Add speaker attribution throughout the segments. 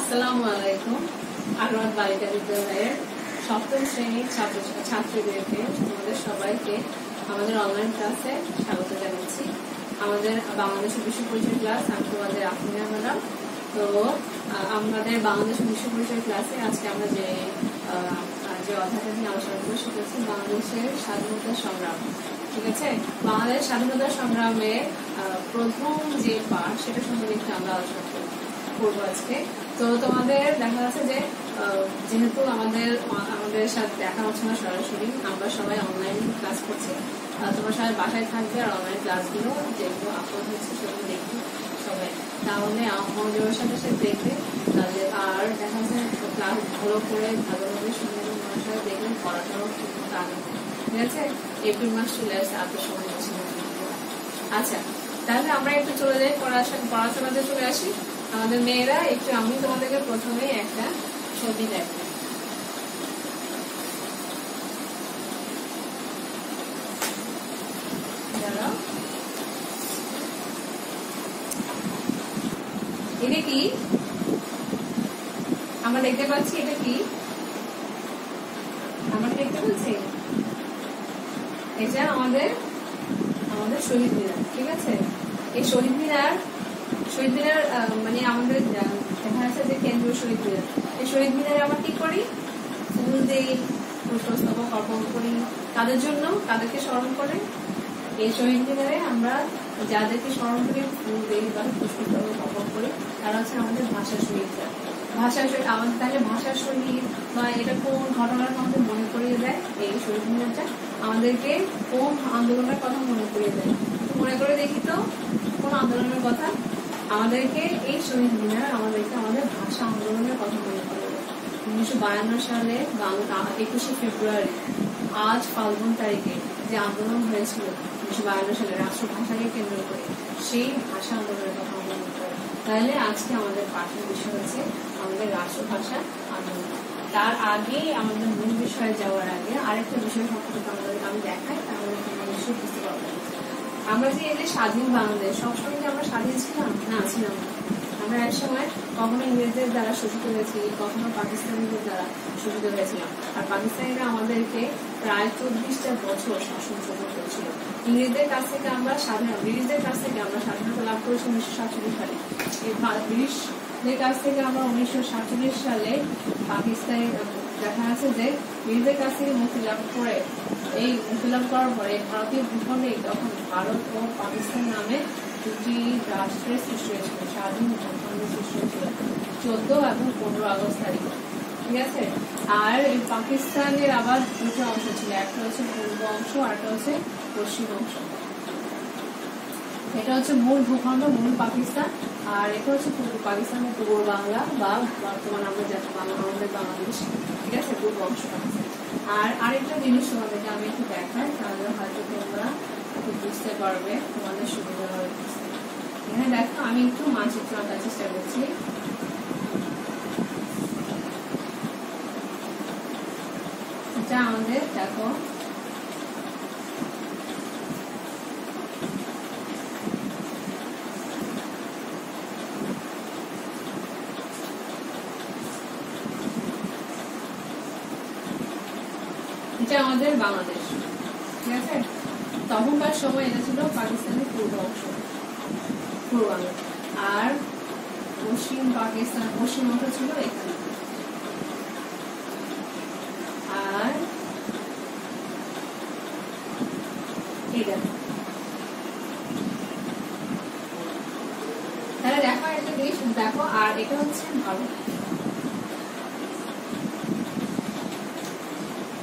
Speaker 1: আসসালামু আলাইকুম। আগ্রাবাদ বালিকা বিদ্যালয়ের সপ্তম শ্রেণীর ছাত্রীদেরকে তোমাদের সবাইকে আমাদের অনলাইন ক্লাসে স্বাগত জানাচ্ছি। আমাদের বাংলাদেশের বিশ্ব পরিচয় ক্লাস, আমি তোমাদের আফরিনা ম্যাডাম। তো আমাদের বাংলাদেশের বিশ্ব পরিচয় ক্লাসে আজকে আমরা যে অধ্যায়টা নিয়ে আলোচনা করবো সেটা হচ্ছে বাংলাদেশের স্বাধীনতা সংগ্রাম। ঠিক আছে, বাংলাদেশ স্বাধীনতা সংগ্রামে প্রথম যে পার্ট সেটা সম্বন্ধে একটু আমরা আলোচনা করবো আজকে। তো তোমাদের দেখা যাচ্ছে যে যেহেতু আমাদের সাথে দেখা হচ্ছে না সরাসরি, আমরা সবাই অনলাইন ক্লাস করছি। তোমরা সবাই বাসায় থাকবে আর অনলাইন ক্লাসগুলো যেগুলো আপলোড হচ্ছে সেগুলো দেখবে সবাই, তাহলে মনোযোগের সাথে সাথে দেখবে। আর দেখা যাচ্ছে ক্লাস ভালো করে ভালোভাবে শুনে মনোযোগ দেখবে, পড়াটাও ঠিক মতো আগে। ঠিক আছে, এপ্রিল মাস চলে আসছে, আর তো সময় বেশি না। আচ্ছা, তাহলে আমরা একটু চলে যাই পড়াশোনাতে চলে আসি। আমাদের মেয়েরা একটু, আমি তোমাদেরকে প্রথমে একটা ছবি দেখো। এটা কি আমরা দেখতে পাচ্ছি? এটা কি আমরা দেখতে পাচ্ছি? এটা আমাদের শহীদ মিনার। ঠিক আছে, এই শহীদ মিনার মানে আমাদের দেখা যাচ্ছে যে কেন্দ্রীয় শহীদ মিনার। এই শহীদ মিনারে আমরা কি করি? ফুল দিই, পুষ্পস্তবক অর্পণ করি। তাদের জন্য, তাদেরকে স্মরণ করে এই শহীদ মিনারে আমরা যাদেরকে স্মরণ করি, ফুল দিই বা পুষ্পস্তবক অর্পণ করি, তারা হচ্ছে আমাদের ভাষা শহীদরা। আমাদের তাহলে ভাষা শহীদ বা এটা কোন ঘটনার মধ্যে মনে করিয়ে দেয়? এই শহীদ মিনারটা আমাদেরকে কোন আন্দোলনের কথা মনে করিয়ে দেয়? মনে করে দেখি তো, কোন আন্দোলনের কথা? আমাদেরকে এই শহীদ মিনার আমাদেরকে আমাদের ভাষা আন্দোলনের কথা মনে করে দেয়। 1952 সালে 21শে ফেব্রুয়ারি, আজ ফাল্গুন তারিখে যে আন্দোলন হয়েছিল 1952 সালে রাষ্ট্রভাষাকে কেন্দ্র করে, সেই ভাষা আন্দোলনের কথা মনে করে। তাহলে আজকে আমাদের পাঠের বিষয় হচ্ছে আমাদের রাষ্ট্রভাষা আন্দোলন। তার আগে আমাদের মূল বিষয়ে যাওয়ার আগে আরেকটা বিষয় সম্পর্কে আমি দেখাই, তাহলে তোমরা নিশ্চয়ই বুঝতে পারবে। আমরা যে এই যে স্বাধীন বাংলাদেশ, সবসময় যে আমরা স্বাধীন ছিলাম না, ছিলাম না। আমরা এক সময় কখনো ইংরেজদের দ্বারা শোষিত হয়েছি, কখনো পাকিস্তানিদের দ্বারা শোষিত হয়েছিলাম। আর পাকিস্তানিরা আমাদেরকে প্রায় 24টা বছর শাসন করেছিল। ব্রিটিশদের কাছ থেকে আমরা স্বাধীনতা লাভ করেছি 1947 সালে। এই ব্রিটিশদের কাছ থেকে আমরা 1947 সালে পাকিস্তানি দেখা যাচ্ছে যে ব্রিটিশদের কাছ থেকে মুক্তি লাভ করার পরে ভারতীয় ভূখণ্ডে তখন ভারত ও পাকিস্তান নামে দুটি রাষ্ট্রের সৃষ্টি হয়েছিল, স্বাধীন ভূখণ্ডের সৃষ্টি হয়েছিল 14 এবং 15 আগস্ট তারিখে। ঠিক আছে, আর এই পাকিস্তানের আবার দুটো অংশ ছিল, একটা হচ্ছে পূর্ব অংশ আর একটা হচ্ছে পশ্চিম অংশ। এটা হচ্ছে মূল ভূখণ্ড, মূল পাকিস্তান, আর এটা হচ্ছে পূর্ব পাকিস্তানের পূর্ব বাংলা বা বর্তমান আমরা যাকে আমাদের বাংলাদেশ। ঠিক আছে, পূর্ব অংশ পাকিস্তান। আর আরেকটা জিনিস তোমাদেরকে আমি একটু দেখাই, তাহলে হয়তো তোমরা একটু বুঝতে পারবে, তোমাদের সুবিধা হবে। এখানে দেখো, আমি একটু মানচিত্র আঁকার চেষ্টা করছি। এটা আমাদের দেখো, এটা আমাদের বাংলাদেশ। ঠিক আছে, তখনকার সময় এটা ছিল পাকিস্তানের পূর্ব অংশ, পূর্ব বাংলা। আর পশ্চিম অংশ ছিল এখানে। আর এটা তাহলে দেখো, একটা জিনিস দেখো, আর এটা হচ্ছে ভারত।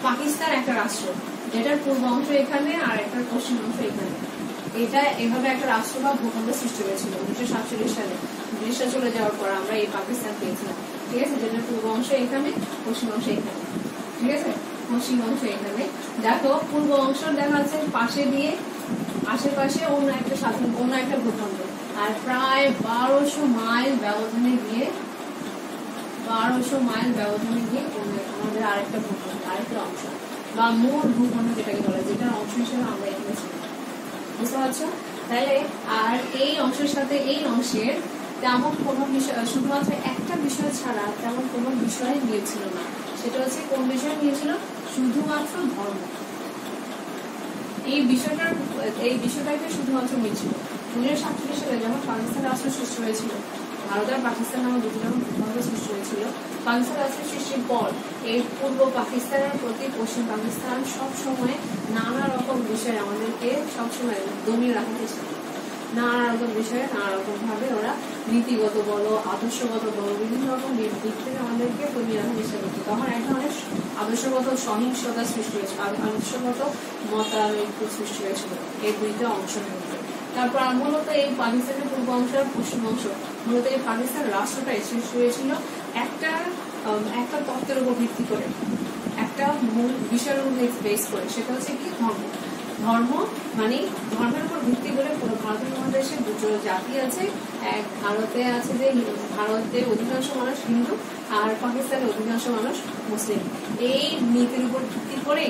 Speaker 1: পাকিস্তান একটা রাষ্ট্র, যেটার পূর্ব অংশ এখানে আর একটার পশ্চিম অংশ এখানে। এটা এভাবে একটা রাষ্ট্র বা ভূখণ্ড সৃষ্টি হয়েছিল 1947 সালে। ব্রিটিশরা চলে যাওয়ার পর আমরা এই পাকিস্তান পেয়েছিলাম। ঠিক আছে, যেটার পূর্ব অংশ এখানে, পশ্চিম অংশ এখানে। ঠিক আছে, পশ্চিম অংশ এখানে। দেখো, পূর্ব অংশ দেখা যাচ্ছে পাশে দিয়ে আশেপাশে অন্য একটা ভূখণ্ড, আর প্রায় 1200 মাইল ব্যবধানে গিয়ে আমাদের আরেকটা ভূখণ্ড, আরেকটা অংশ বা মূল ভূখণ্ড যেটাকে বলে, যেটার অংশ হিসেবে আমরা এখানে ছিলাম। বুঝতে পারছো? তাহলে আর এই অংশের সাথে এই অংশের তেমন কোনো বিষয়, শুধুমাত্র একটা বিষয় ছাড়া তেমন কোনো বিষয় নিয়েছিল না। সেটা হচ্ছে কোন বিষয় নিয়েছিল? শুধুমাত্র ধর্ম। এই বিষয়টাকে শুধুমাত্র নিয়েছিল। 1947 সালে যখন পাকিস্তান রাষ্ট্র সৃষ্টি হয়েছিল, ভারত আর পাকিস্তান নামে দুটি রকম ভূখণ্ড সৃষ্টি হয়েছিল। পাকিস্তান রাষ্ট্র সৃষ্টির পর এই পূর্ব পাকিস্তানের প্রতি পশ্চিম পাকিস্তান সবসময় নানা রকম বিষয়ে আমাদেরকে সবসময় দমিয়ে রাখার চেষ্টা করে। নানা রকম বিষয়ে নানা রকম ভাবে ওরা নীতিগত বলো, আদর্শগত বলো, বিভিন্ন রকম দিক থেকে আমাদেরকে দমিয়ে রাখার চেষ্টা করছে। তখন এক ধরনের আদর্শগত সহিংসতা সৃষ্টি হয়েছিল, আদর্শগত মতানৈক্য সৃষ্টি হয়েছিল এই দুইটা অংশের মধ্যে। তারপর মূলত এই পাকিস্তানের পূর্ব অংশ আর পশ্চিম অংশ, মূলত এই পাকিস্তান রাষ্ট্রটাই সৃষ্টি হয়েছিল একটা তত্ত্বের উপর ভিত্তি করে, একটা মূল বিষয়ের উপর বেস করে। সেটা হচ্ছে কি? ধর্ম মানে ধর্মের উপর ভিত্তি করে পুরো ভারতীয় মহাদেশে দুটো জাতি আছে। এক ভারতে আছে যে ভারতের অধিকাংশ মানুষ হিন্দু, আর পাকিস্তানের অধিকাংশ মানুষ মুসলিম। এই নীতির উপর ভিত্তি করে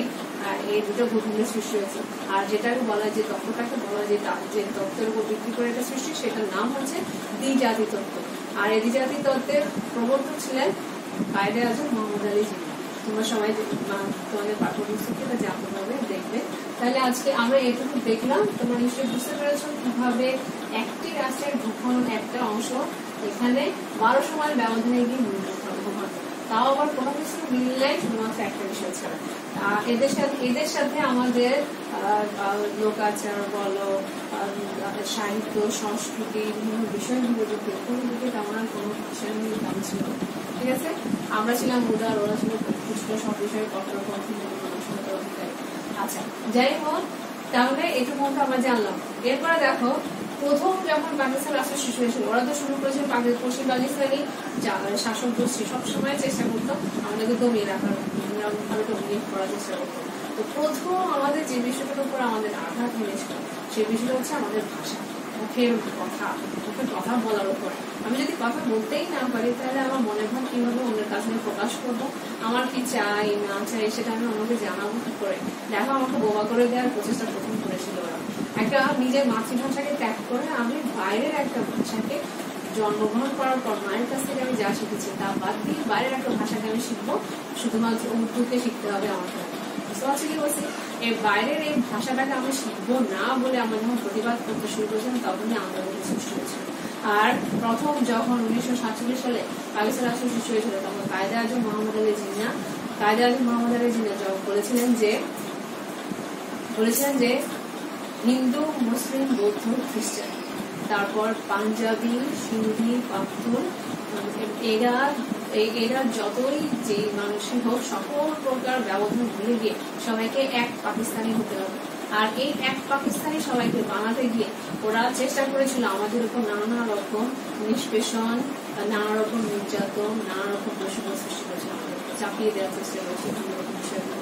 Speaker 1: এই দুটো ভূখণ্ডের সৃষ্টি হয়েছে। আর যেটাকে বলা হয়, যে তত্ত্বটাকে বলা হয়, যে তত্ত্বের উপর ভিত্তি করে এটা সৃষ্টি, সেটার নাম হচ্ছে দ্বিজাতি তত্ত্ব। আর এই দ্বিজাতি তত্ত্বের প্রবর্তক ছিলেন কায়েদে আজম মোহাম্মদ আলী জিন্নাহ। তোমরা সবাই তোমাদের পাঠ্যপুস্তক থেকে জানতে পারবে, দেখবে। তাহলে আজকে আমরা এটুকু দেখলাম, তোমরা নিশ্চয়ই বুঝতে পেরেছো কিভাবে একটি রাষ্ট্রের ভূখণ্ড একটা অংশ এখানে 1200 মাইল ব্যবধানে গিয়ে ভূখণ্ড, তাও আবার কোনো কিছু মিল নাই শুধুমাত্র একটা বিষয় ছাড়া। এদের সাথে আমাদের লোকাচার বলো, সাহিত্য, সংস্কৃতি, বিভিন্ন বিষয়গুলোর দিকে তেমন আর কোনো বিষয় নিয়ে দাম ছিল। ঠিক আছে, আমরা ছিলাম উদার, ওরা ছিল কিছুটা সব বিষয়ে কঠোরপন্থী অধিকারী। আচ্ছা, যাই হোক, তাহলে এটুকু মধ্যে আমরা জানলাম। এরপরে দেখো, প্রথম যখন পাকিস্তান রাষ্ট্র সৃষ্টি হয়েছিল, ওরা তো শুরু করেছিল পশ্চিম পাকিস্তানি শাসক গোষ্ঠী সবসময় চেষ্টা করতো আমাদেরকে দমিয়ে রাখার, ভাবে ডমিনেট করার চেষ্টা করতো। তো প্রথম আমাদের যে বিষয়টার উপর আমাদের আঘাত হয়েছিল, সেই বিষয়টা হচ্ছে আমাদের ভাষা, মুখের কথা বলার উপর। আমি যদি কথা বলতেই না পারি, তাহলে আমার মনে ভাব কিভাবে অন্যের কাছে প্রকাশ করবো, আমার কি চাই না চাই সেটা আমি আমাকে জানাবো কি করে? দেখো, আমাকে বোবা করে দেওয়ার প্রচেষ্টা প্রথম করেছিল ওরা। একটা নিজের মাতৃভাষাকে ত্যাগ করে আমি বাইরের একটা ভাষাকে, জন্মগ্রহণ করার পর মায়ের কাছ থেকে আমি যা শিখেছি তা বাদ দিয়ে বাইরের একটা ভাষাকে আমি শিখবো, শুধুমাত্র উর্দুকে শিখতে হবে আমাকে। বুঝতে পারছি কি বলছি? এই বাইরের এই ভাষাটাকে আমি শিখবো না বলে আমরা যখন প্রতিবাদ করতে শুরু করেছিলাম, তখনই আন্দোলনের সৃষ্টি হয়েছিল। আর প্রথম যখন 1947 সালে পাকিস্তান রাষ্ট্র সৃষ্টি হয়েছিল, তখন কায়েদে আজম মোহাম্মদ আলী জিন্নাহ যখন বলেছিলেন যে হিন্দু, মুসলিম, বৌদ্ধ, খ্রিস্টান, তারপর পাঞ্জাবি, সিন্ধি, পাখতুন, এরা যতই যে মানুষই হোক, সকল প্রকার ব্যবধান ভুলে গিয়ে সবাইকে এক পাকিস্তানি হতে হবে। আর এই এক পাকিস্তানি সবাইকে বানাতে গিয়ে ওরা চেষ্টা করেছিল আমাদের উপর নানা রকম নিষ্পেষণ, নানা রকম নির্যাতন, নানা রকম বৈষম্য সৃষ্টি করেছিল, আমাদেরকে চাপিয়ে দেওয়ার চেষ্টা করেছিল বিভিন্ন রকম বিষয়গুলো।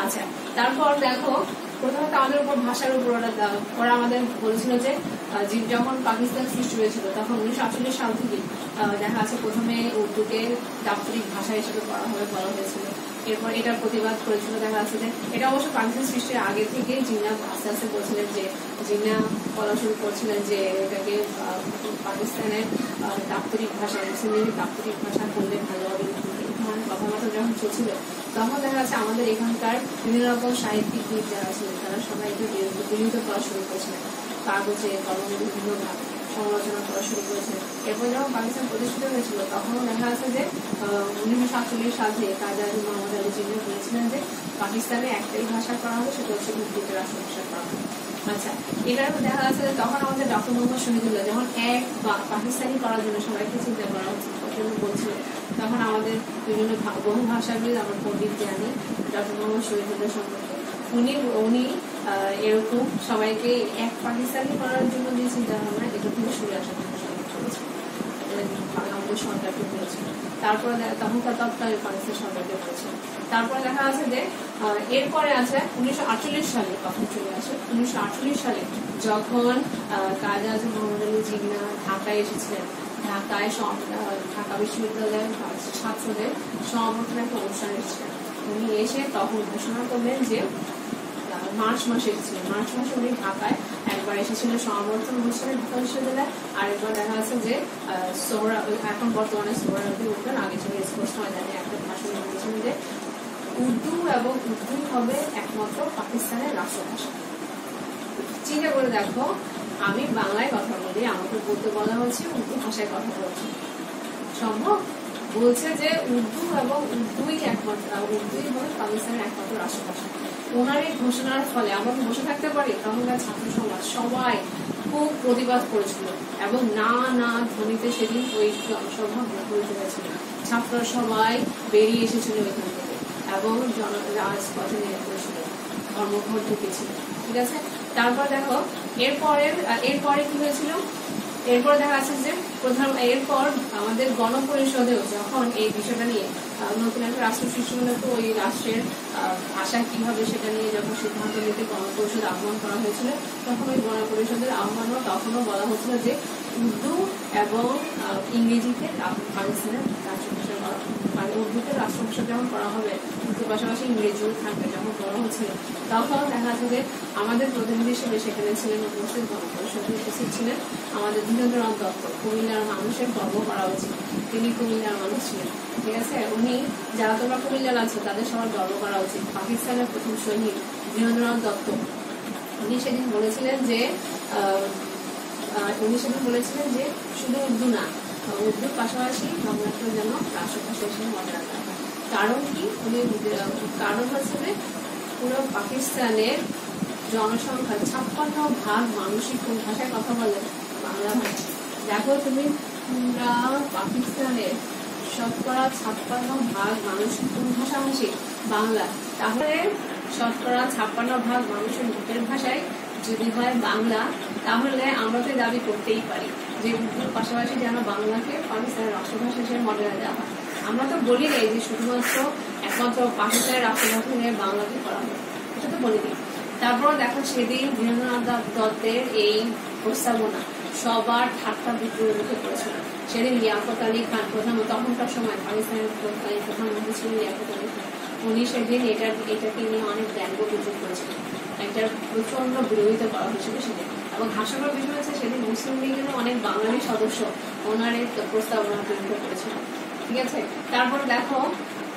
Speaker 1: আচ্ছা, তারপর দেখো, প্রথমত আমাদের উপর ভাষার উপর ওরা আমাদের বলেছিল যে যখন পাকিস্তান সৃষ্টি হয়েছিল, তখন 1948 সাল থেকে দেখা আছে প্রথমে উর্দুকে দাপ্তরিক ভাষা হিসেবে করা হবে বলা হয়েছিল। এরপর এটার প্রতিবাদ করেছিল। দেখা যাচ্ছে যে এটা অবশ্য পাকিস্তান সৃষ্টির আগে থেকে জিন্নাহ আস্তে আস্তে বলছিলেন, যে জিন্নাহ বলা শুরু করছিলেন যে এটাকে পাকিস্তানের দাপ্তরিক ভাষা, মুসলিমের দাপ্তরিক ভাষা করলে ভালো হবে। মানে কথাবার্তা যখন চলছিল, তখন দেখা যাচ্ছে আমাদের এখানকার বিভিন্ন রকম সাহিত্যিক যারা ছিলেন, তারা সবাই একটু বিরোধিতা করা শুরু করেছিলেন, কাগজে কলমে বিভিন্ন সমালোচনা করা শুরু করেছিলেন। এরপর যখন পাকিস্তান প্রতিষ্ঠিত হয়েছিল, তখনও দেখা যাচ্ছে যে 1947 সালে কায়েদে আজম মোহাম্মদ আলী জিন্নাহ বলেছিলেন যে পাকিস্তানে একটাই ভাষা করা হবে, সেটা হচ্ছে উর্দুকে রাষ্ট্রভাষা করা হবে। আচ্ছা, এটার দেখা যাচ্ছে যে তখন আমাদের ডক্টর মোহাম্মদ শহীদুল্লাহ যখন এক পাকিস্তানি করার জন্য সবাইকে চিন্তা করা বলছিল, তখন আমাদের বিভিন্ন বহু ভাষাবিদ, আমার পণ্ডিত জ্ঞানী ডক্টর মোহাম্মদ শহীদুল্লাহ সম্পর্কে উনি এরকম সবাইকে এক পাকিস্তানি করার জন্য যে চিন্তা ভাবনা, এটা থেকে সরে আসার জন্য আমাদের সরকারকে বলেছিল। তারপরে তখনকার তৎকালীন পাকিস্তান সরকারকে বলেছিল। তারপরে দেখা যাচ্ছে যে এরপরে আছে 1948 সালে, তখন চলে আসে 1948 সালে যখন কায়েদে আজম মোহাম্মদ আলী জিন্নাহ ঢাকায় এসেছিলেন। ঢাকা বিশ্ববিদ্যালয়ের ছাত্রদের সমাবর্তন একটা অনুষ্ঠান এসেছিলেন। উনি এসে তখন ঘোষণা করলেন যে মার্চ মাসে এসেছিলেন, মার্চ মাসে উনি ঢাকায় এক একবার এসেছিল সমাবর্তন অনুষ্ঠানে ঢাকা বিশ্ববিদ্যালয়ে, আরেকবার দেখা যাচ্ছে যে এখন বর্তমানে সোহরাওয়ার্দী উঠবেন, আগে ছিল স্পোর্টস ময়দানে একটা ভাষণ দিয়েছিলেন যে উর্দু এবং উর্দু হবে একমাত্র পাকিস্তানের রাষ্ট্রভাষা। চিন্তা করে দেখো, আমি বাংলায় কথা বলি, আমাকে বলতে বলা হচ্ছে উর্দু ভাষায় কথা বলছি, সম্ভব? বলছে যে উর্দু এবং উর্দুই হবে পাকিস্তানের একমাত্র রাষ্ট্রভাষা। ওনার এই ঘোষণার ফলে আমরা বসে থাকতে পারি? তখনকার ছাত্র সমাজ সবাই খুব প্রতিবাদ করেছিল এবং না ধ্বনিতে সেদিন ওই জনসভা গঠিত হয়েছিল। ছাত্ররা সবাই বেরিয়ে এসেছিল এখান থেকে এবং রাজপথে নেমে পড়েছিল, ধর্মঘট ঢুকেছিল। ঠিক আছে, তারপর দেখো এরপরে কি হয়েছিল, এরপর দেখা যাচ্ছে যে এরপর আমাদের গণপরিষদেও যখন এই বিষয়টা নিয়ে নতুন একটা রাষ্ট্র সৃষ্টি হলে, তো ওই রাষ্ট্রের ভাষা কিভাবে সেটা নিয়ে যখন সিদ্ধান্ত নিতে গণপরিষদ আহ্বান করা হয়েছিল, তখন ওই গণপরিষদের আহ্বানও তখনও বলা হচ্ছিল যে উর্দু এবং ইংরেজিতে পাকিস্তানের রাষ্ট্রভাষা করা, উর্দুতে রাষ্ট্রভাষা যেমন করা হবে, উর্দুর পাশাপাশি ইংরেজিও থাকবে যখন বলা হচ্ছিল, তখন দেখা যাচ্ছে যে আমাদের প্রতিনিধি হিসেবে সেখানে ছিলেন উপস্থিত গণপরিষদে উপস্থিত ছিলেন আমাদের ধীরেন্দ্রনাথ দত্ত। কুমিল্লার মানুষের গর্ব করা উচিত, তিনি কুমিল্লার মানুষ ছিলেন। ঠিক আছে, উনি যারা তোমরা কুমিল্লার আছে তাদের সবার গর্ব করা উচিত। পাকিস্তানের প্রথম সৈনিক ধীরেন্দ্রনাথ দত্ত, উনি সেদিন বলেছিলেন যে শুধু উর্দু না, উর্দুর পাশাপাশি বাংলাকেও যেন রাষ্ট্রভাষা হিসেবে মর্যাদা দেওয়া হয়। কারণ কি? কারণ হচ্ছে যে পুরো পাকিস্তানের জনসংখ্যার 56% মানুষই কোন ভাষায় কথা বলে? বাংলা ভাষা। দেখো তুমি, পাকিস্তানের শতকরা 56% মানুষ কোন ভাষাভাষী? বাংলা। তাহলে শতকরা 56% মানুষের মুখের ভাষায় যদি হয় বাংলা, তাহলে আমরা তো দাবি করতেই পারি যে উর্দুর পাশাপাশি যেন বাংলাকে পাকিস্তানের রাষ্ট্রভাষা হিসেবে মর্যাদা দেওয়া হয়। আমরা তো বলি নাই যে শুধুমাত্র একমাত্র পাকিস্তানের রাষ্ট্রভাষা নিয়ে বাংলাকে করা হবে, এটা তো বলি নাই। তারপর দেখো সেদিন ধীরেন্দ্রনাথ দত্তের এই প্রস্তাবনা সবার ঠাট্টা বিদ্রোহের মুখে পড়েছিল। সেদিন লিয়াকত আলী খান তখনকার সময় পাকিস্তানের প্রধানমন্ত্রী ছিলেন লিয়াকত আলী খান, উনি সেদিন এটাকে নিয়ে অনেক ব্যঙ্গ বিদ্রোহ করেছিলেন, এটার প্রচন্ড বিরোধিতা করা হয়েছিল সেদিন। এবং হাস্যকর বিষয় হচ্ছে সেদিন মুসলিম লীগের অনেক বাঙালি সদস্য ওনার এই প্রস্তাবনার বিরোধিতা করেছিল। ঠিক আছে, তারপর দেখো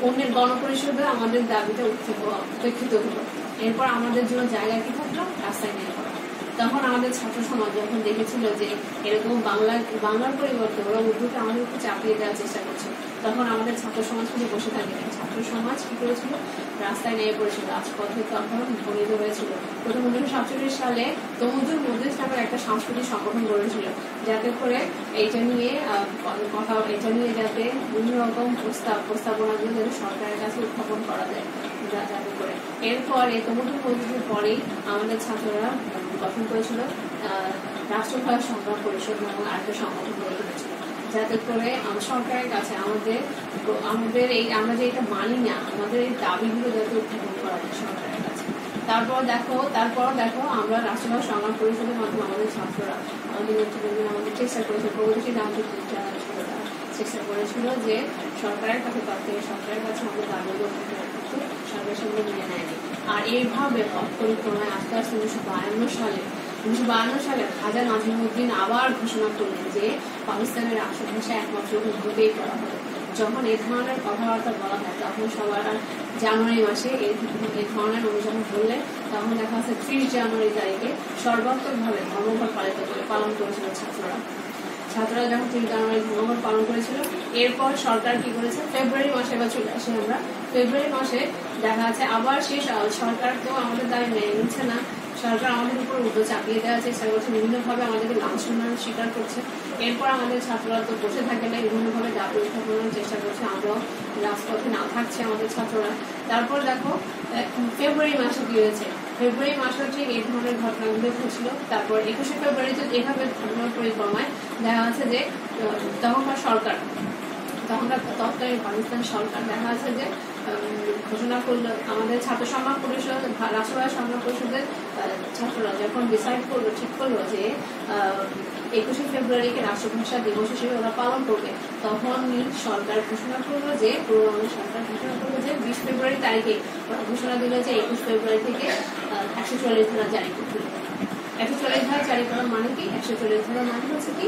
Speaker 1: অন্যের গণপরিষদে আমাদের দাবিটা উপেক্ষিত হলো। এরপর আমাদের জন্য জায়গা কি থাকলো? রাস্তায় নিয়ে পড়া। তখন আমাদের ছাত্র সমাজ যখন দেখেছিল যে এরকম বাংলার পরিবর্তে ওরা উর্দুকে আমাদের উপর চাপিয়ে দেওয়ার চেষ্টা করছে, তখন আমাদের ছাত্র সমাজ কিন্তু বসে থাকেনি। ছাত্র সমাজ কি করেছিল? রাস্তায় নেমে পড়েছিল, রাজপথে তখন ধ্বনিত হয়েছিল। প্রথম 1947 সালে তমুজুল মজলিস নামের একটা সাংস্কৃতিক সংগঠন গড়েছিল, যাতে করে এটা নিয়ে যাতে বিভিন্ন রকম প্রস্তাবনাগুলো যাতে সরকারের কাছে উত্থাপন করা যায়, যাতে করে। এরপর এই তমুজুল মজলিসের পরেই আমাদের ছাত্ররা গঠন করেছিল রাষ্ট্রভাষা সংগ্রাম পরিষদ নামক আরেকটা সংগঠন গড়ে তুলেছিল, যাতে করে সরকারের কাছে আমরা যে এটা মানি না, আমাদের এই দাবিগুলো যাতে উত্থাপন করা যায় সরকারের কাছে। তারপর দেখো আমরা রাষ্ট্রভাষা সংগ্রাম পরিষদের মাধ্যমে আমাদের ছাত্ররা আমাদের চেষ্টা করেছিল, প্রগতিশীল রাজনৈতিক যারা ছিল তারা চেষ্টা করেছিল যে সরকারের কাছে আমাদের দাবিগুলো উত্থাপন করতে, সরকারের সঙ্গে মিলে নেয়নি। আর এইভাবে পথ পরিক্রমায় আস্তে আস্তে 1952 সালে খাজা নাজিমুদ্দিন আবার ঘোষণা করলেন যে পাকিস্তানের রাষ্ট্রভাষা একমাত্র উর্দুতেই করা হবে। যখন এই ধরনের কথাবার্তা বলা হয়, তখন সবার জানুয়ারি মাসে এই ধরনের অনুযায়ী বললেন, তখন দেখা যাচ্ছে 30 জানুয়ারি তারিখে সর্বাত্মকভাবে ধর্মঘট পালন করেছিল ছাত্ররা যখন 30 জানুয়ারি ধর্মঘট পালন করেছিল। এরপর সরকার কি করেছে? ফেব্রুয়ারি মাসে চলে আসি আমরা। ফেব্রুয়ারি মাসে দেখা যাচ্ছে আবার সরকার তো আমাদের দাবি মেনে নিচ্ছে না, সরকার আমাদের উপর উর্দু চাপিয়ে দেওয়ার চেষ্টা করছে, বিভিন্নভাবে আমাদেরকে লাঞ্ছনার স্বীকার করছে। এরপর আমাদের ছাত্ররা তো বসে থাকে না, বিভিন্নভাবে দাবি উত্থাপনের চেষ্টা করছে, আমরাও রাজপথে না থাকছে আমাদের ছাত্ররা। তারপর দেখো ফেব্রুয়ারি মাসে কি হয়েছে? ফেব্রুয়ারি মাসে ঠিক এই ধরনের ঘটনাগুলো ঘটেছিল। তারপর 21শে ফেব্রুয়ারি তো এভাবে ধর্মের পরিক্রমায় দেখা যাচ্ছে যে তখনকার তৎকালীন পাকিস্তান সরকার দেখা যাচ্ছে যে ঘোষণা করলো, আমাদের ছাত্র সংগ্রাম পরিষদ, রাষ্ট্রভাষা সংগ্রাম পরিষদের ছাত্ররা যখন ঠিক করলো যে 21শে ফেব্রুয়ারিকে রাষ্ট্রভাষা দিবস হিসেবে ওরা পালন করবে, তখন সরকার ঘোষণা করলো যে 20 ফেব্রুয়ারি তারিখে ঘোষণা দিল যে 21 ফেব্রুয়ারি থেকে 144 ধারা জারি করতে হবে। 144 ধারা জারি করার মানে কি? 144 ধারা মানে হচ্ছে কি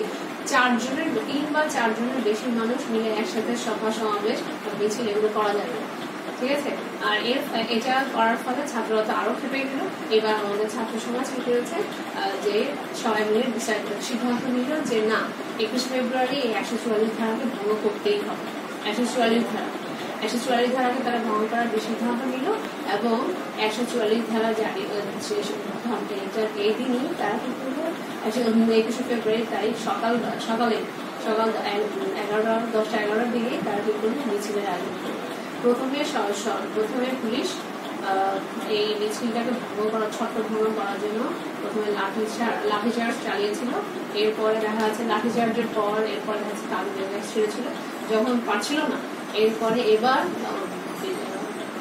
Speaker 1: 3 বা 4 জনের বেশি মানুষ মিলে একসাথে সভা সমাবেশ মিছিল এগুলো করা যাবে, ঠিক আছে। আর এটা করার ফলে ছাত্ররা তো আরো খেপে গেল। এবার আমাদের ছাত্র সমাজ কি করেছে যে সবাই মিলে সিদ্ধান্ত নিল যে না 21 ফেব্রুয়ারি এই 144 ধারাকে ভঙ্গ করতেই হবে। 144 ধারাকে তারা ভঙ্গ করার সিদ্ধান্ত নিল এবং 144 ধারা জারি এই দিনই তারা কি করলো 21 ফেব্রুয়ারি তারিখ সকালে 10-11টার দিকে তারা কি করলো মিছিলের আয়োজন করলো। প্রথমে পুলিশ এই মিছিলটাকে ছত্রভঙ্গ করার জন্য প্রথমে লাঠিচার্জ চালিয়েছিল। এরপরে দেখা যাচ্ছে লাঠিচার্জের পর এরপরে দেখা যাচ্ছে কালো গ্যাস ছেড়েছিল। যখন পারছিল না এরপরে এবার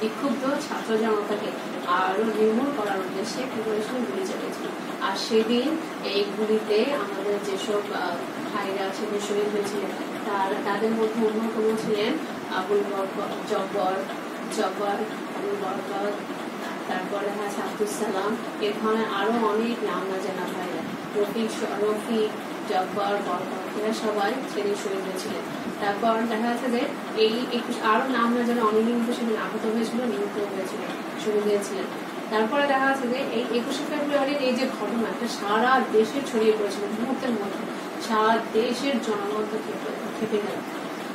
Speaker 1: বিক্ষুব্ধ ছাত্র জনতাকে আরো নির্মূল করার উদ্দেশ্যে কি করেছিল গুলি চালিয়েছিল। আর সেদিন এই গুলিতে আমাদের যেসব ভাইরা সেদিন শহীদ হয়েছিলেন তাদের মধ্যে অন্যতম ছিলেন আবুল জব্বর, আবুল বরকত, তারপরে আছে আব্দুল সালাম, এ ধরনের আরো অনেক নাম না জানা ভাইরা, রফিক, জব্বর, বরকত, এরা সবাই সেদিন শহীদ হয়েছিলেন। তারপর দেখা যাচ্ছে যে এই আরো নাম না জানা অনেক কিন্তু সেদিন আহত হয়েছিল, নিহত হয়েছিল, শহীদ হয়েছিলেন। তারপরে দেখা যাচ্ছে যে এই 21 ফেব্রুয়ারির এই যে ঘটনাটা সারা দেশে ছড়িয়ে পড়েছিল মুহূর্তের মধ্যে, সারা দেশের জনগণ তো খেপে গেল,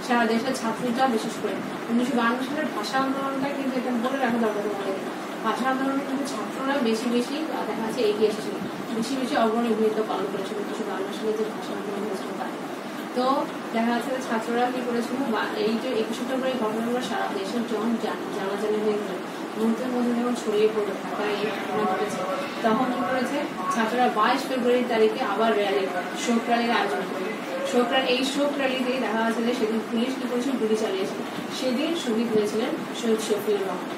Speaker 1: সারা দেশের ছাত্রীরা বিশেষ করে 1952 সালের ভাষা আন্দোলনটা কিন্তু এটা বলে রাখা দরকার। আমাদের ভাষা আন্দোলনে কিন্তু ছাত্ররা বেশি দেখা যাচ্ছে এগিয়ে এসেছিল, বেশি অগ্রণী ভূমিকা পালন করেছিল 1952 সালে যে ভাষা আন্দোলন হয়েছিল তাই। তো দেখা যাচ্ছে ছাত্ররা কি করেছিল এই যে 21 ফেব্রুয়ারি ঘটনাগুলো সারা দেশের জানাজানি হয়ে গেল, মুহূর্তের মধ্যে যখন ছড়িয়ে পড়লো ঢাকায় এই ঘটনা ঘটেছে, তখন কি করেছে ছাত্ররা 22 ফেব্রুয়ারি তারিখে আবার শোক র্যালির আয়োজন করে। এই শোক র্যালিতে দেখা যাচ্ছে যে সেদিন পুলিশ কি করেছিল গুলি চালিয়েছিল। সেদিন শহীদ হয়েছিলেন শহীদ শফিউর রহমান।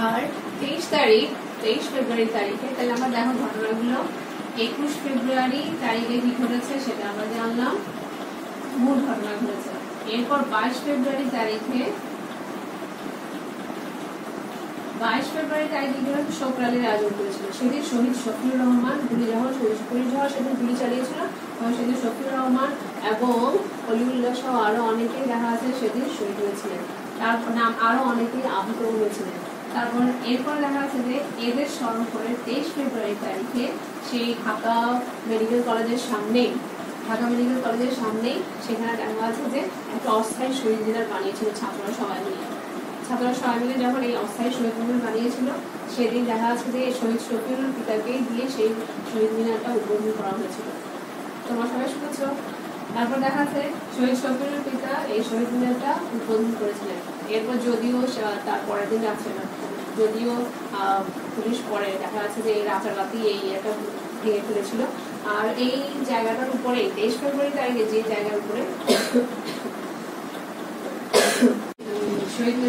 Speaker 1: আর 23 ফেব্রুয়ারি তারিখে তাহলে আমরা দেখো ঘটনাগুলো 21 ফেব্রুয়ারি তারিখে কি ঘটেছে সেটা আমরা জানলাম, মূল ঘটনা ঘটেছে। এরপর 22 ফেব্রুয়ারি তারিখে শোক র্যালির আয়োজন করেছিল। সেদিন শহীদ শফিউর রহমান সেদিন গুলি চালিয়েছিল, সেদিন শফিউর রহমান এবং অলিউল্লাহ সহ আরো অনেকেই দেখা আছে সেদিন শহীদ হয়েছিলেন, তারপর নাম আরো অনেকেই আহত হয়েছিলেন। তারপর এরপর দেখা যাচ্ছে যে এদের স্মরণ করে 23 ফেব্রুয়ারি তারিখে সেই ঢাকা মেডিকেল কলেজের সামনেই সেখানে দেখা আছে যে একটা অস্থায়ী শহীদ মিনার বানিয়েছিল ছাত্ররা সবাই মিলে যখন এই অস্থায়ী শহীদ মিনার বানিয়েছিল সেদিন দেখা যাচ্ছে যে শহীদ শফিউর পিতাকে দিয়ে সেই শহীদ মিনারটা উদ্বোধন করা হয়েছিল। তোমরা সবাই শুনেছ। তারপর দেখা যাচ্ছে শহীদ শফিউর পিতা এই শহীদ মিনারটা উদ্বোধন করেছিলেন। এরপর যদিও তার পরের দিন যদিও পুলিশ পরে দেখা যাচ্ছে যে এই রাতারাতি এই একটা ভেঙে ফেলেছিল। আর এই জায়গাটার উপরে 23 ফেব্রুয়ারি তারিখে যে জায়গার উপরে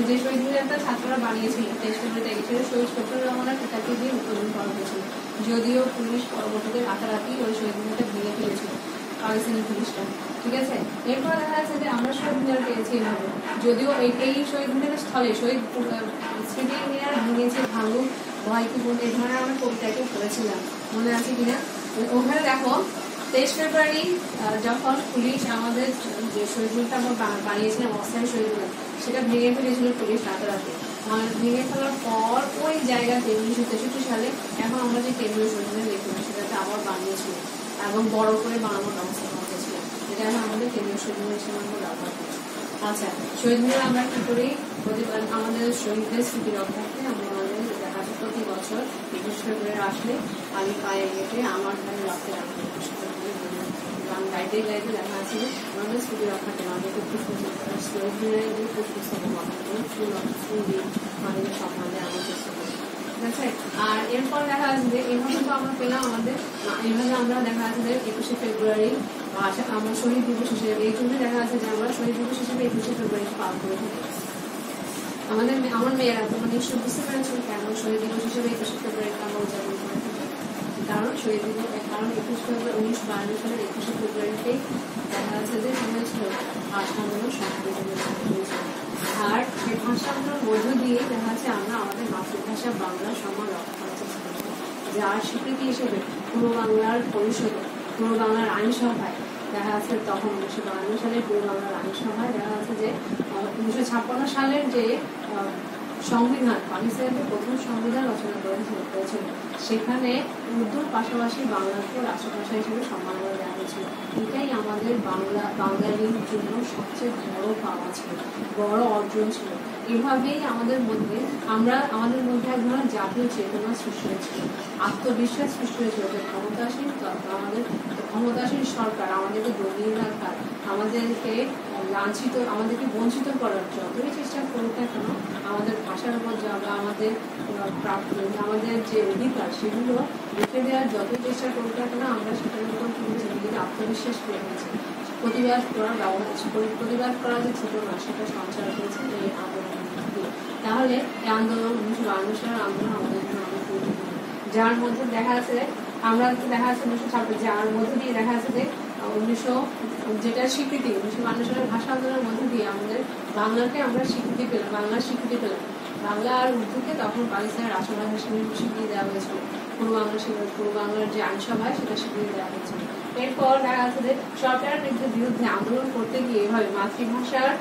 Speaker 1: যে শহীদ মিনারটা ছাত্ররা বানিয়েছিল 23 ফেব্রুয়ারি তারিখে ছিল শহীদ শফিউর রহমানের পিতাকে দিয়ে উদ্বোধন করা হয়েছিল। যদিও পুলিশ পরবর্তীতে রাতারাতি ওই শহীদ মিনারটা ভেঙে ফেলেছিল পাকিস্তানি পুলিশটা, ঠিক আছে। এরপর দেখা যাচ্ছে যে আমরা শহীদ মিনার পেয়েছি এভাবে, যদিও এই শহীদ মিনারের স্থলে শহীদ স্মৃতি মিনার ভেঙেছে ভাঙুক ভয় কি বলে এই ধরনের আমরা কবিতাকে পড়েছিলাম, মনে আছে কিনা? ওখানে দেখো 23 ফেব্রুয়ারি যখন পুলিশ আমাদের যে শহীদগুলোটা আমরা বানিয়েছিলাম অস্থায়ী শহীদগুলো সেটা ভেঙে ফেলেছিল পুলিশ রাতারাতি। ভেঙে ফেলার পর ওই জায়গাতে 1963 সালে এখন আমরা যে কেন্দ্রীয় শহীদ মিনার দেখলাম সেটাতে আবার বানিয়েছিল এবং বড় করে বানানোর ব্যবস্থা করা হয়েছিল। এটা এখন আমাদের কেন্দ্রীয় শহীদ মিনার হিসেবে আমরা ব্যবহার করছি। আচ্ছা, শহীদ মিনার আমরা কি করি আমাদের শহীদদের স্মৃতি রক্ষার্থে আমরা আমাদের দেখা যাচ্ছে প্রতি বছর 21 ফেব্রুয়ারি আসলে আমি পায়ে গেটে আমার ঘরে রক্তে রাখতে গাইতে দেখা আছে আমাদের স্মৃতি রক্ষার্থে আমাদেরকে শহীদ মিনারে গিয়ে পুষ্পস্তবক ফুল দিয়ে আমাদের সম্মানে আমার চেষ্টা করি, ঠিক আছে। আর এরপর দেখা যাচ্ছে যে এভাবে তো আমরা পেলাম এইভাবে আমরা দেখা যাচ্ছে যে 21 ফেব্রুয়ারি আমার শহীদ দিবস হিসেবে এই জন্য দেখা যাচ্ছে যে আমরা শহীদ দিবস হিসেবে 21 ফেব্রুয়ারি পালন করে থাকি। আমার মেয়েরা তোমরা নিশ্চয় বুঝতে পেরেছেন কেন শহীদ দিবস হিসেবে 21 ফেব্রুয়ারি আমরা উদযাপন করে থাকি। কারণ শহীদ দিবস 21 ফেব্রুয়ারি 1952 সালের 21 ফেব্রুয়ারিতেই দেখা যাচ্ছে যে হয়েছিল ভাষা আন্দোলন সংগঠিত হয়েছিল। আর সেই ভাষা আন্দোলনের মধ্য দিয়ে দেখা যাচ্ছে আমরা আমাদের মাতৃভাষা বাংলা সম্মান রক্ষা করার চেষ্টা করছি। যার স্বীকৃতি হিসেবে পূর্ব বাংলার পরিষদে, পূর্ব বাংলার আইনসভায় দেখা যাচ্ছে তখন 1952 সালে পূর্ব বাংলার আইনসভায় দেখা যাচ্ছে যে 1956 সালের যে সংবিধান, পাকিস্তানের প্রথম সংবিধান রচনা করেছিল সেখানে উর্দুর পাশাপাশি বাংলাকে রাষ্ট্রভাষা হিসেবে সম্মাননা দেওয়া হয়েছিল। এটাই আমাদের বাঙালির জন্য সবচেয়ে বড় পাওয়া ছিল, বড় অর্জন ছিল। এভাবেই আমাদের মধ্যে এক ধরনের জাতীয় চেতনা সৃষ্টি হয়েছিল, আত্মবিশ্বাস সৃষ্টি হয়েছিল যে ক্ষমতাসীন সরকার আমাদেরকে দমিয়ে রাখার, আমাদেরকে লাঞ্ছিত, আমাদেরকে বঞ্চিত করার যতই চেষ্টা করুক না কেন, আমাদের ভাষার উপর যাওয়া, আমাদের যে অধিকার সেগুলো রেখে দেওয়ার যতই চেষ্টা করুক না কেন, আমরা সেটার উপর নিজেদের আত্মবিশ্বাস পেয়ে গেছি। প্রতিবাদ করার যে চেতনা সেটা সঞ্চার করেছে এই আন্দোলন। তাহলে এই আন্দোলন 1952 সালের আন্দোলন আমাদের জন্য অনেক গুরুত্বপূর্ণ, যার মধ্যে দেখা যাচ্ছে আমরা দেখা যাচ্ছে 1956, যার মধ্যে দিয়ে দেখা যাচ্ছে যে যেটা স্বীকৃতি 1952 সালের ভাষা আন্দোলনের মধ্যে দিয়ে আমাদের বাংলাকে আমরা স্বীকৃতি পেলাম, বাংলার স্বীকৃতি পেলাম। বাংলা আর উর্দুকে তখন পাকিস্তানের রাষ্ট্রভাষা হিসেবে স্বীকৃতি দেওয়া হয়েছিল, পূর্ব বাংলার যে আইনসভায় সেটা স্বীকৃতি দেওয়া হয়েছিল। এরপর দেখা যাচ্ছে যে সরকারের বিরুদ্ধে আন্দোলন করতে গিয়ে এভাবে মাতৃভাষার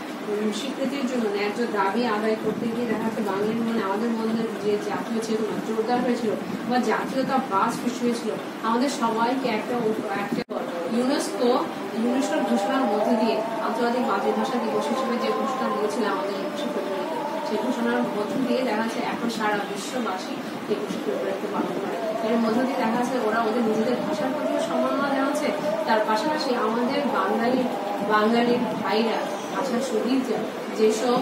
Speaker 1: স্বীকৃতির জন্য ন্যায্য দাবি আদায় করতে গিয়ে দেখা যাচ্ছে বাঙালির মনে, আমাদের মধ্যে যে জাতীয় চেতনা জোরদার হয়েছিল বা জাতীয়তা বাস সৃষ্টি হয়েছিল, আমাদের সবাইকে একটা ইউনেস্কোর ঘোষণার মধ্যে দিয়ে আন্তর্জাতিক মাতৃভাষা দিবস হিসেবে যে ঘোষণা দিয়েছিল আমাদের 21শে ফেব্রুয়ারিতে, সেই ঘোষণার মধ্যে দিয়ে দেখা যাচ্ছে এখন সারা বিশ্ববাসী 21শে ফেব্রুয়ারিতে পালন করে। এর মধ্যে দিয়ে দেখা যাচ্ছে ওরা ওদের নিজেদের ভাষার প্রতিও সম্মাননা জানাচ্ছে, তার পাশাপাশি আমাদের বাঙালির ভাইরা, ভাষার শহীদরা যেসব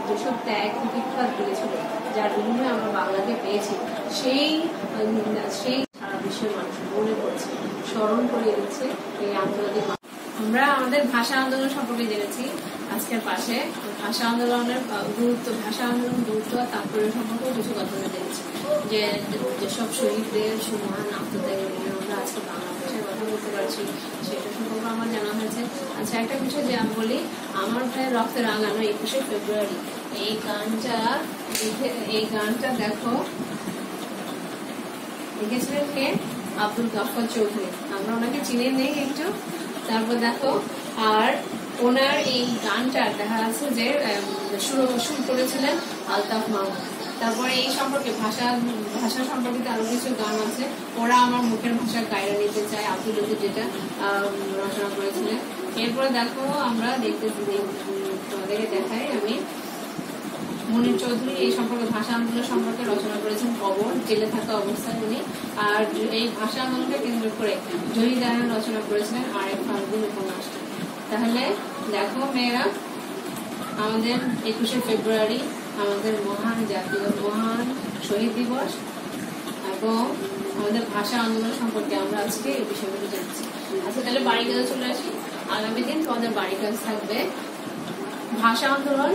Speaker 1: যেসব ত্যাগ প্রতীক্ষা দিয়েছিল, যার বিনিময়ে আমরা বাংলাকে পেয়েছি, সেই সারা বিশ্বের মানুষ মনে করছে, স্মরণ করিয়ে দিচ্ছে এই আন্তর্জাতিক। আমরা আমাদের ভাষা আন্দোলন সম্পর্কে জেনেছি আজকের পাশে, ভাষা আন্দোলনের গুরুত্ব আর তাৎপর্য সম্পর্কেও কিছু কথা জেনেছি, যে যেসব শহীদদের মহান আত্মত্যাগের আমরা আজকে বাংলা ভাষায় কথা বলতে পারছি সেটা সম্পর্কে আমার জানা হয়েছে। আচ্ছা, একটা বিষয় যে আমি বলি, আমার ভাই রক্তে রাঙানো 21শে ফেব্রুয়ারি এই গানটা দেখো লিখেছিলেন কে? আব্দুল গাফফার চৌধুরী। আমরা ওনাকে চিনে নেই একটু। তারপর দেখো, আর ওনার এই গানটা দেখা যাচ্ছে যে সুর করেছিলেন আলতাফ মাহমুদ। তারপরে এই সম্পর্কে ভাষা সম্পর্কিত আরো কিছু গান আছে, ওরা আমার মুখের ভাষা গাইরা নিতে চায়, আব্দুল লতিফ যেটা রচনা করেছিলেন। এরপরে দেখো আমরা তোমাদেরকে দেখাই আমি, মনির চৌধুরী এই সম্পর্কে ভাষা আন্দোলন সম্পর্কে রচনা করেছেন কবর, জেলে থাকা অবস্থায় উনি। আর এই ভাষা আন্দোলনকে কেন্দ্র করে জহির রায়হান রচনা করেছিলেন আরেক ফাল্গুন উপন্যাসটা। তাহলে দেখো মেয়েরা, আমাদের 21শে ফেব্রুয়ারি আমাদের মহান শহীদ দিবস এবং আমাদের ভাষা আন্দোলন সম্পর্কে আমরা আজকে এই বিষয়গুলো জানছি। আচ্ছা, তাহলে বাড়ি কাজে চলে আসি। আগামী দিন তোমাদের বাড়ি কাজ থাকবে ভাষা আন্দোলন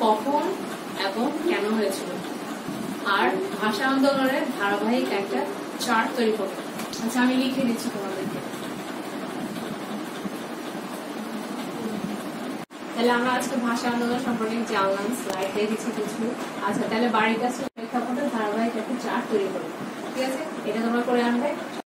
Speaker 1: কখন এবং কেন হয়েছিল, আর ভাষা আন্দোলনের ধারাবাহিক একটা চার্ট তৈরি করবে। আচ্ছা, আমি লিখে দিচ্ছি তোমাদেরকে। তাহলে আমরা আজকে ভাষা আন্দোলন সম্পর্কে জানলাম, স্লাইড দিয়ে দিচ্ছি কিছু। আচ্ছা, তাহলে বাড়ির কাছে প্রেক্ষাপটের ধারাবাহিক একটা চার্ট তৈরি করবে, ঠিক আছে? এটা তোমরা করে আনবে।